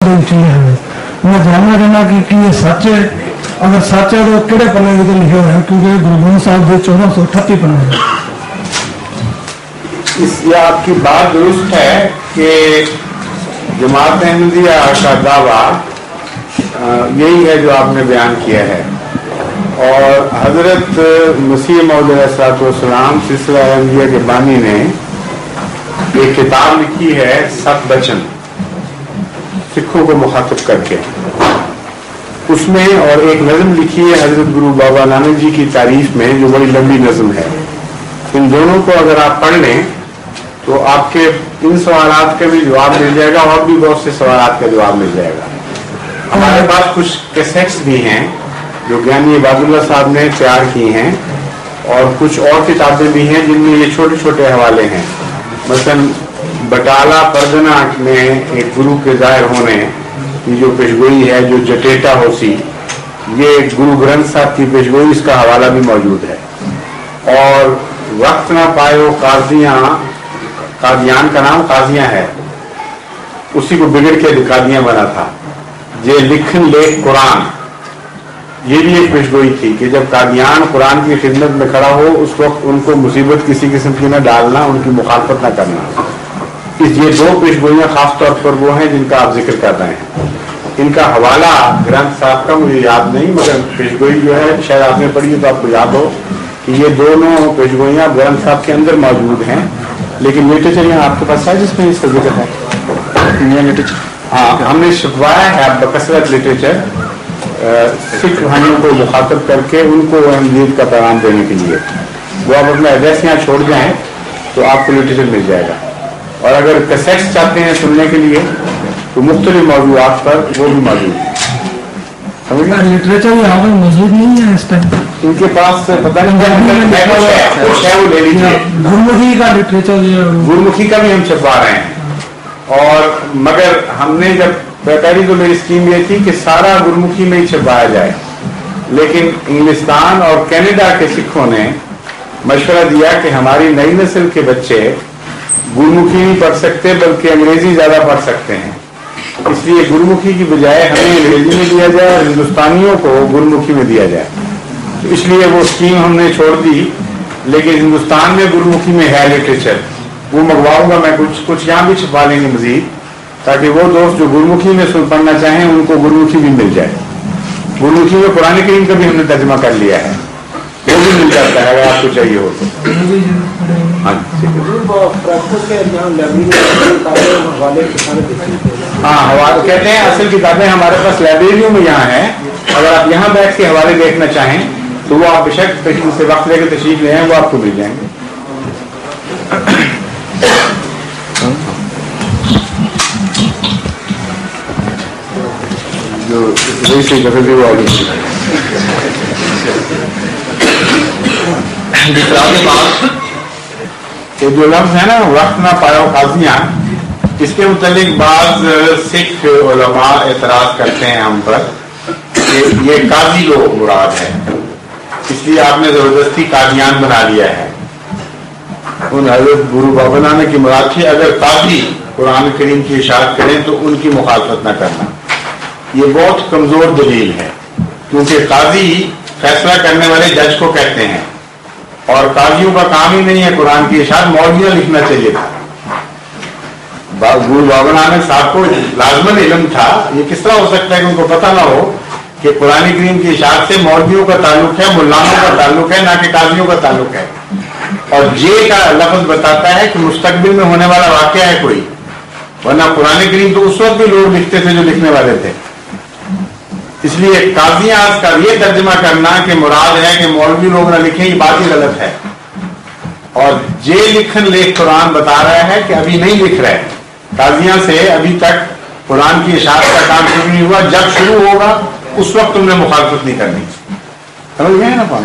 मैं जानना चाहना कि ये सच है, अगर सच है तो किहड़े पन्ने विच लिखे हुए हैं, क्योंकि गुरु ग्रंथ साहब के 1438 पन्ने हैं। ये आपकी बात दुरुस्त है कि जमात अहमदिया का दावा यही है जो आपने बयान किया है, और हजरत मसीह मौद अलैहिस्सलाम सिलसिला अहमदिया के बानी ने एक किताब लिखी है सत बचन, सिखों को मुखातिब करके, उसमें और एक नज़म लिखी है हजरत गुरु बाबा नानक जी की तारीफ में, जो बड़ी लंबी नज़म है। इन दोनों को अगर आप पढ़ लें तो आपके इन सवालात का भी जवाब मिल जाएगा, और भी बहुत से सवालात का जवाब मिल जाएगा। हमारे पास कुछ कैसेट्स भी हैं जो ज्ञानी इबादुल्लाह साहब ने तैयार की हैं, और कुछ और किताबें भी हैं जिनमें ये छोटे छोटे हवाले हैं। मसलन बटाला परगना में एक गुरु के जाहिर होने की जो पेशगोई है, जो जटेटा होसी, ये गुरु ग्रंथ साहब की पेशगोई, इसका हवाला भी मौजूद है। और वक्त ना पायो कादियान का नाम कादियां है, उसी को बिगड़ के कादियां बना था। ये लिखन लेख कुरान, ये भी एक पेशगोई थी कि जब कादियान कुरान की खिदमत में खड़ा हो उस वक्त उनको मुसीबत किसी किस्म की न डालना, उनकी मुखालफत न करना। ये दो पेशगोइयाँ खास तौर पर वो हैं जिनका आप जिक्र कर रहे हैं। इनका हवाला ग्रंथ साहब का मुझे याद नहीं, मगर पेशगोई जो है शायद आपने पढ़ी है तो आपको याद हो कि ये दोनों पेशगोइयाँ ग्रंथ साहब के अंदर मौजूद हैं। लेकिन लिटरेचर यहाँ आपके पास है जिसमें इसका जिक्र है? हाँ, हमने छपवाया है बकसरत लिटरेचर सिख भाइयों को मुखातब करके उनको अहमदियत का पैगाम देने के लिए। वो आप अपना एड्रेस यहाँ छोड़ जाएं तो आपको लिटरेचर मिल जाएगा। और अगर कैसेट्स चाहते हैं सुनने के लिए तो मुख्तलिफ मौजूदात पर वो भी मौजूद है। लिटरेचर यहाँ पर मौजूद नहीं है इस टाइम, इनके पास पता नहीं कुछ है, वो ले लीजिए। गुरमुखी का लिटरेचर, गुरमुखी का भी हम छपवा रहे हैं। और मगर हमने जब पहली तो मेरी स्कीम ये थी कि सारा गुरमुखी में ही छपवाया जाए, लेकिन इंग्लिस्तान और कनाडा के सिखों ने मशवरा दिया कि हमारी नई नस्ल के बच्चे गुरमुखी नहीं पढ़ सकते बल्कि अंग्रेजी ज्यादा पढ़ सकते हैं, इसलिए गुरमुखी की बजाय हमें अंग्रेजी में दिया जाए और हिंदुस्तानियों को गुरमुखी में दिया जाए। तो इसलिए वो स्कीम हमने छोड़ दी। लेकिन हिंदुस्तान में गुरमुखी में है लिटरेचर, वो मंगवाऊंगा मैं, कुछ यहाँ भी छपा लेंगे मजीद, ताकि वो दोस्त जो गुरमुखी में पढ़ना चाहें उनको गुरमुखी भी मिल जाए। गुरमुखी में कुरान करीम का भी हमने तर्जमा कर लिया है, वो भी मिल जाता है अगर आपको चाहिए हो तो। हाँ, हवाले कहते हैं असल किताबें हमारे पास लाइब्रेरियों में यहाँ है। अगर आप यहाँ बैठ के हवाले देखना चाहें तो वो आप बेशक से वक्त लेकर तशरीफ ले आए, वो आपको मिल जाएंगे। जो जो लफ्ज है ना वक्त ना पायो काजियां, इसके मुतालिक बाज सिख उलमा एतराज करते हैं हम पर कि ये काजी लोग मुराद है, इसलिए आपने जबरदस्ती कादियान बना लिया है। उन हजरत गुरु बाबा नानक की मुराद थी अगर काजी कुरान करीम की इशारत करें तो उनकी मुखालफत न करना। ये बहुत कमजोर दलील है, क्योंकि काजी फैसला करने वाले जज को कहते हैं, और काजियों का काम ही नहीं है कुरान की इशारत, मौलवियां लिखना चाहिए था। गुरु बाबा नानक साहब को लाजमन इल्म था, ये किस तरह हो सकता है कि उनको पता ना हो कि कुरान करीम की इशारत से मौलवियों का ताल्लुक है, मुल्लानों का ताल्लुक है, ना कि काजियों का ताल्लुक है। और जे का लफ्ज बताता है कि मुस्तकबिल में होने वाला वाकया है कोई, वरना कुरान करीम तो उस वक्त भी लोग लिखते थे जो लिखने वाले थे। इसलिए काजियां का ये तर्जमा करना कि मुराद है कि मौलवी लोग ना लिखें, ये बात ही गलत है। और जे लिखन लेख कुरान बता रहा है कि अभी नहीं लिख रहे, काजियां से अभी तक कुरान की इशारत का काम शुरू नहीं हुआ, जब शुरू होगा उस वक्त तुमने मुखालफत नहीं करनी। समझ गए ना बात?